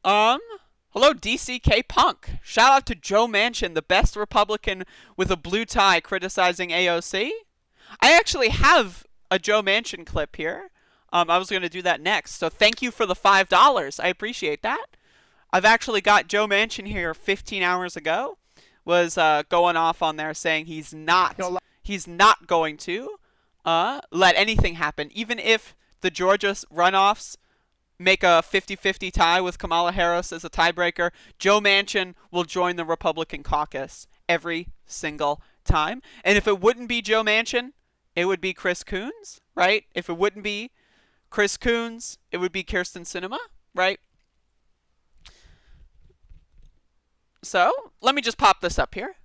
Hello, DCK Punk. Shout out to Joe Manchin, the best Republican with a blue tie, criticizing AOC. I actually have a Joe Manchin clip here. I was going to do that next. So thank you for the $5. I appreciate that. I've actually got Joe Manchin here 15 hours ago. Was going off on there saying he's not going to let anything happen, even if the Georgia runoffs make a 50-50 tie with Kamala Harris as a tiebreaker. Joe Manchin will join the Republican caucus every single time. And if it wouldn't be Joe Manchin, it would be Chris Coons, right? If it wouldn't be Chris Coons, it would be Kirsten Sinema, right? So let me just pop this up here.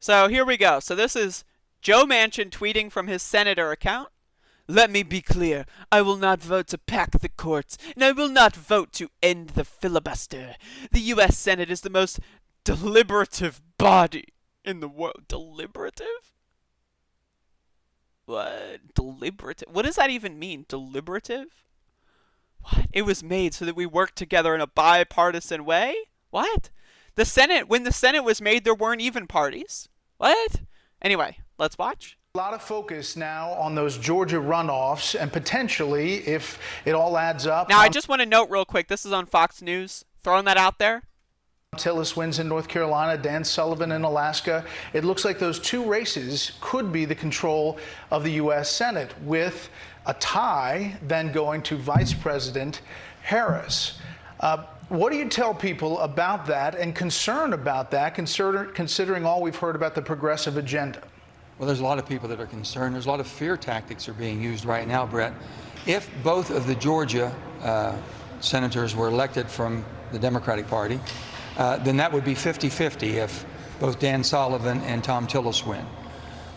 So here we go. So this is Joe Manchin tweeting from his senator account. Let me be clear. I will not vote to pack the courts, and I will not vote to end the filibuster. The U.S. Senate is the most deliberative body in the world. Deliberative? What? Deliberative? What does that even mean? Deliberative? What? It was made so that we work together in a bipartisan way? What? The Senate, when the Senate was made, there weren't even parties. What? Anyway, let's watch. A lot of focus now on those Georgia runoffs and potentially, if it all adds up. Now, I just want to note real quick, this is on Fox News. Throwing that out there. Tillis wins in North Carolina, Dan Sullivan in Alaska. It looks like those two races could be the control of the U.S. Senate, with a tie then going to Vice President Harris. What do you tell people about that and concern about that, considering all we've heard about the progressive agenda? Well, there's a lot of people that are concerned. There's a lot of fear tactics are being used right now, Brett. If both of the Georgia senators were elected from the Democratic Party, then that would be 50-50 if both Dan Sullivan and Tom Tillis win.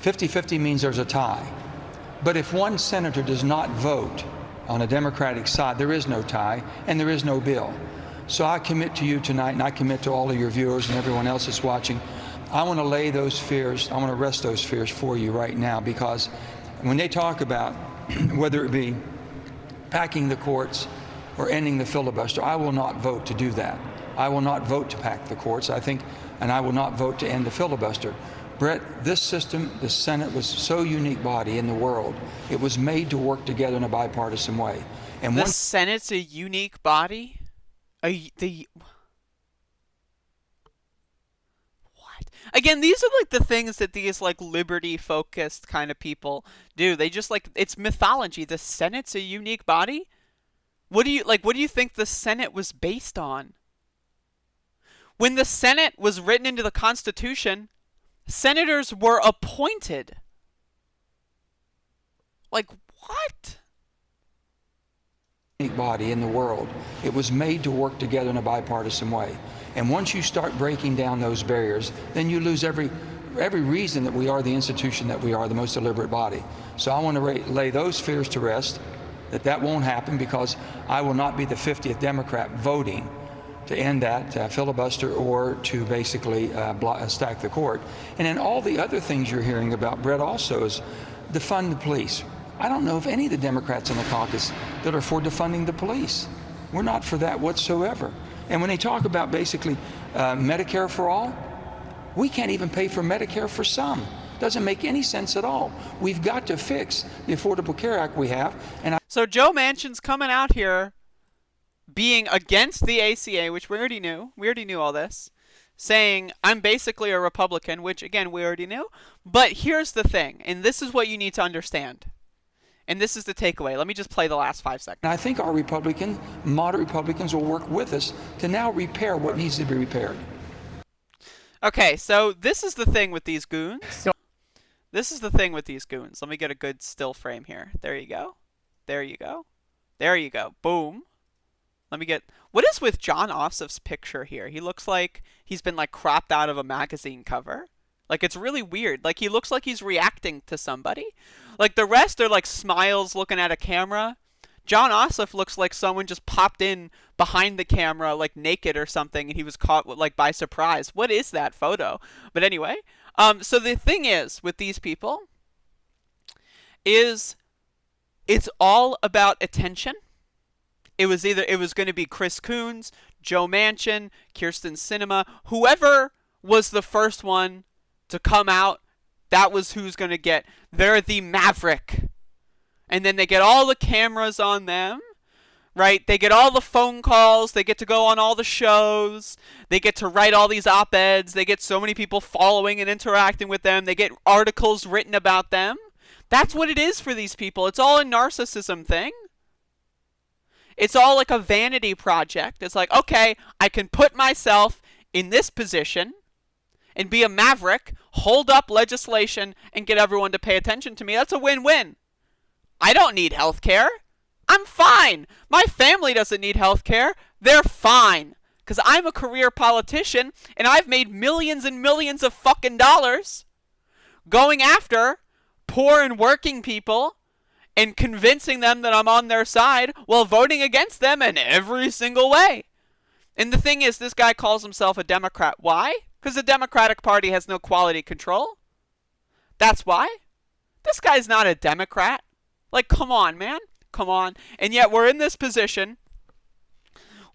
50-50 means there's a tie. But if one senator does not vote on a Democratic side, there is no tie and there is no bill. So I commit to you tonight, and I commit to all of your viewers and everyone else that's watching, I want to lay those fears, I want to rest those fears for you right now, because when they talk about whether it be packing the courts or ending the filibuster, I will not vote to do that. I will not vote to pack the courts, I think, and I will not vote to end the filibuster. Brett, this system, the Senate, was so unique body in the world. It was made to work together in a bipartisan way. And the Senate's a unique body? Again, these are like the things that these like liberty-focused kind of people do. They just like, it's mythology. The Senate's a unique body? What do you think the Senate was based on? When the Senate was written into the Constitution, senators were appointed. Like, what? Body in the world. It was made to work together in a bipartisan way. And once you start breaking down those barriers, then you lose every reason that we are the institution that we are, the most deliberate body. So I want to lay those fears to rest, that won't happen, because I will not be the 50th Democrat voting to end that filibuster or to basically stack the court. And then all the other things you're hearing about, Brett, also is defund the police. I don't know of any of the Democrats in the caucus that are for defunding the police. We're not for that whatsoever. And when they talk about basically Medicare for all, we can't even pay for Medicare for some. Doesn't make any sense at all. We've got to fix the Affordable Care Act we have. So Joe Manchin's coming out here being against the ACA, which we already knew. We already knew all this. Saying, I'm basically a Republican, which, again, we already knew. But here's the thing, and this is what you need to understand. And this is the takeaway. Let me just play the last 5 seconds. And I think our moderate Republicans will work with us to now repair what needs to be repaired. Okay, so this is the thing with these goons. This is the thing with these goons. Let me get a good still frame here. There you go. There you go. There you go. Boom. Let me get... What is with John Ossoff's picture here? He looks like he's been, like, cropped out of a magazine cover. Like, it's really weird. Like, he looks like he's reacting to somebody. Like, the rest are, like, smiles looking at a camera. John Ossoff looks like someone just popped in behind the camera, like, naked or something, and he was caught, like, by surprise. What is that photo? But anyway, so the thing is, with these people, is it's all about attention. It was going to be Chris Coons, Joe Manchin, Kirsten Sinema, whoever was the first one to come out. That was who's going to get. They're the maverick. And then they get all the cameras on them, right? They get all the phone calls. They get to go on all the shows. They get to write all these op-eds. They get so many people following and interacting with them. They get articles written about them. That's what it is for these people. It's all a narcissism thing. It's all like a vanity project. It's like, okay, I can put myself in this position and be a maverick, hold up legislation, and get everyone to pay attention to me. That's a win-win. I don't need health care. I'm fine. My family doesn't need health care. They're fine. Because I'm a career politician, and I've made millions and millions of fucking dollars going after poor and working people and convincing them that I'm on their side while voting against them in every single way. And the thing is, this guy calls himself a Democrat. Why? Because the Democratic Party has no quality control. That's why. This guy's not a Democrat. Like, come on, man. Come on. And yet we're in this position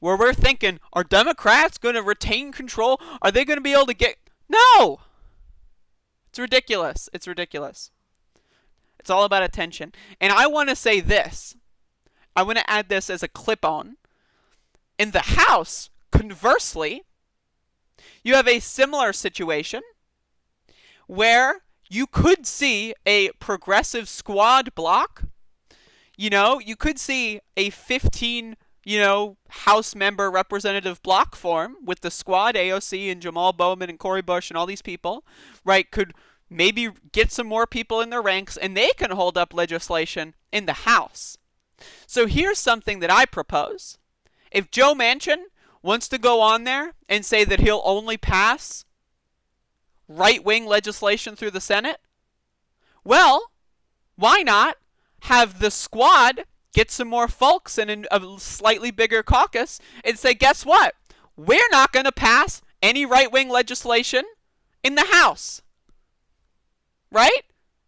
where we're thinking, are Democrats going to retain control? Are they going to be able to get... No! It's ridiculous. It's ridiculous. It's all about attention. And I want to say this. I want to add this as a clip-on. In the House, conversely, you have a similar situation where you could see a progressive squad block. You know, you could see a 15, House member representative block form with the squad, AOC and Jamal Bowman and Cori Bush and all these people, right? Could maybe get some more people in their ranks and they can hold up legislation in the House. So here's something that I propose. If Joe Manchin wants to go on there and say that he'll only pass right-wing legislation through the Senate, well, why not have the squad get some more folks in a slightly bigger caucus and say, guess what? We're not going to pass any right-wing legislation in the House. Right?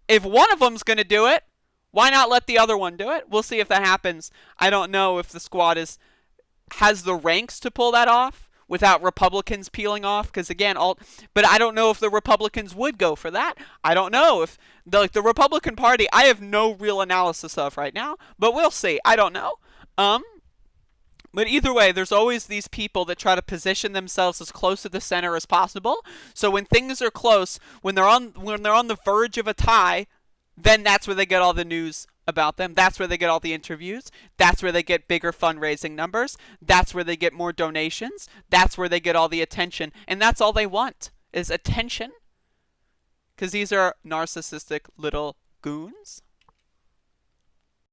If one of them's going to do it, why not let the other one do it? We'll see if that happens. I don't know if the squad has the ranks to pull that off without Republicans peeling off, because again, but I don't know if the Republicans would go for that. I don't know if the Republican Party, I have no real analysis of right now, but we'll see. I don't know. But either way, there's always these people that try to position themselves as close to the center as possible. So when things are close, when they're on the verge of a tie, then that's where they get all the news about them. That's where they get all the interviews. That's where they get bigger fundraising numbers. That's where they get more donations. That's where they get all the attention. And that's all they want is attention. Because these are narcissistic little goons.